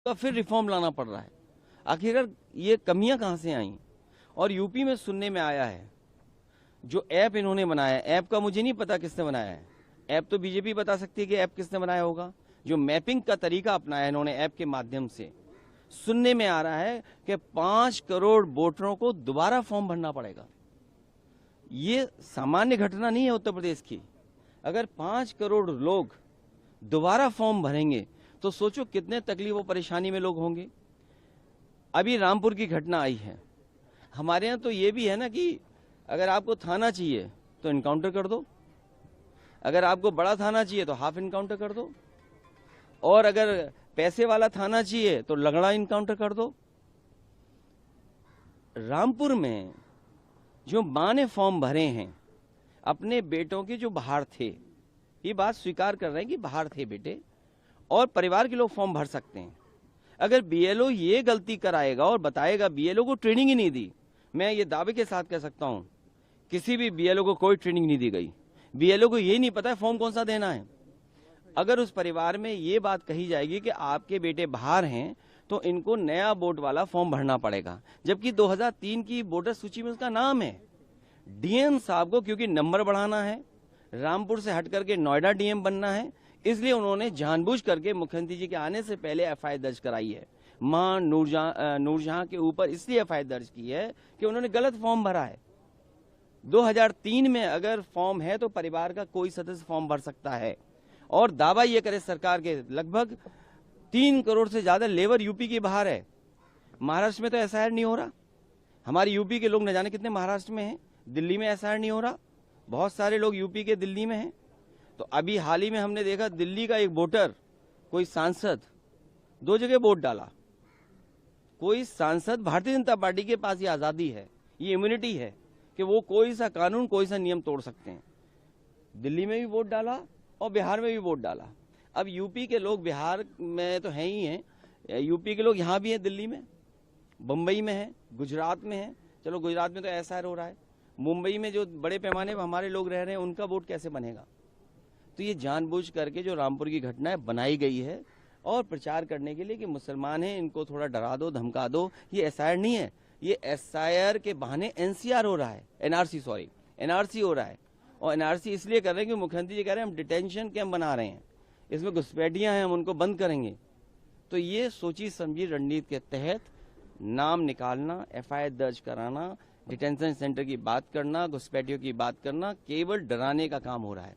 उसका फिर रिफॉर्म लाना पड़ रहा है। आखिरकार ये कमियां कहां से आई? और यूपी में सुनने में आया है जो ऐप इन्होंने बनाया, ऐप का मुझे नहीं पता किसने बनाया है, ऐप तो बीजेपी बता सकती है कि ऐप किसने बनाया होगा। जो मैपिंग का तरीका अपनाया इन्होंने ऐप के माध्यम से, सुनने में आ रहा है कि 5 करोड़ वोटरों को दोबारा फॉर्म भरना पड़ेगा। ये सामान्य घटना नहीं है उत्तर प्रदेश की। अगर 5 करोड़ लोग दोबारा फॉर्म भरेंगे तो सोचो कितने तकलीफ और परेशानी में लोग होंगे। अभी रामपुर की घटना आई है, हमारे यहाँ तो ये भी है ना कि अगर आपको थाना चाहिए तो इनकाउंटर कर दो, अगर आपको बड़ा थाना चाहिए तो हाफ इनकाउंटर कर दो, और अगर पैसे वाला थाना चाहिए तो लगड़ा इनकाउंटर कर दो। रामपुर में जो मां ने फॉर्म भरे हैं अपने बेटों के जो बाहर थे, ये बात स्वीकार कर रहे हैं कि बाहर थे बेटे, और परिवार के लोग फॉर्म भर सकते हैं। अगर बीएलओ ये गलती कराएगा और बताएगा, बीएलओ को ट्रेनिंग ही नहीं दी, मैं ये दावे के साथ कह सकता हूं किसी भी बीएलओ को कोई ट्रेनिंग नहीं दी गई, बीएलओ को ये नहीं पता है फॉर्म कौन सा देना है। अगर उस परिवार में ये बात कही जाएगी कि आपके बेटे बाहर हैं तो इनको नया वोट वाला फॉर्म भरना पड़ेगा, जबकि 2003 की वोटर सूची में उसका नाम है। डीएम साहब को क्योंकि नंबर बढ़ाना है, रामपुर से हट करके नोएडा डीएम बनना है, इसलिए उन्होंने जानबूझ करके मुख्यमंत्री जी के आने से पहले एफआईआर दर्ज कराई है। मां नूरजहां के ऊपर इसलिए एफआईआर दर्ज की है कि उन्होंने गलत फॉर्म भरा है। 2003 में अगर फॉर्म है तो परिवार का कोई सदस्य फॉर्म भर सकता है। और दावा ये करे सरकार के, लगभग 3 करोड़ से ज्यादा लेबर यूपी के बाहर है। महाराष्ट्र में तो एसआईआर नहीं हो रहा। हमारे यूपी के लोग न जाने कितने महाराष्ट्र में हैं, दिल्ली में एसआईआर नहीं हो रहा, बहुत सारे लोग यूपी के दिल्ली में हैं। तो अभी हाल ही में हमने देखा दिल्ली का एक वोटर, कोई सांसद 2 जगह वोट डाला। कोई सांसद, भारतीय जनता पार्टी के पास ये आजादी है, ये इम्यूनिटी है कि वो कोई सा कानून, कोई सा नियम तोड़ सकते हैं। दिल्ली में भी वोट डाला और बिहार में भी वोट डाला। अब यूपी के लोग बिहार में तो हैं ही हैं, यूपी के लोग यहाँ भी हैं, दिल्ली में, बम्बई में है, गुजरात में है। चलो गुजरात में तो एसआईआर हो रहा है, मुंबई में जो बड़े पैमाने पर हमारे लोग रह रहे हैं उनका वोट कैसे बनेगा? तो ये जानबूझ करके जो रामपुर की घटना है बनाई गई है और प्रचार करने के लिए कि मुसलमान हैं, इनको थोड़ा डरा दो, धमका दो। ये एसआईआर नहीं है, ये एसआईआर के बहाने एनसीआर हो रहा है, एनआरसी हो रहा है। और एनआरसी इसलिए कर रहे हैं कि मुख्यमंत्री जी कह रहे हैं हम डिटेंशन कैंप बना रहे हैं, इसमें घुसपैठियां हैं, हम उनको बंद करेंगे। तो ये सोची समझी रणनीति के तहत नाम निकालना, एफआईआर दर्ज कराना, डिटेंशन सेंटर की बात करना, घुसपैठियों की बात करना, केवल डराने का काम हो रहा है।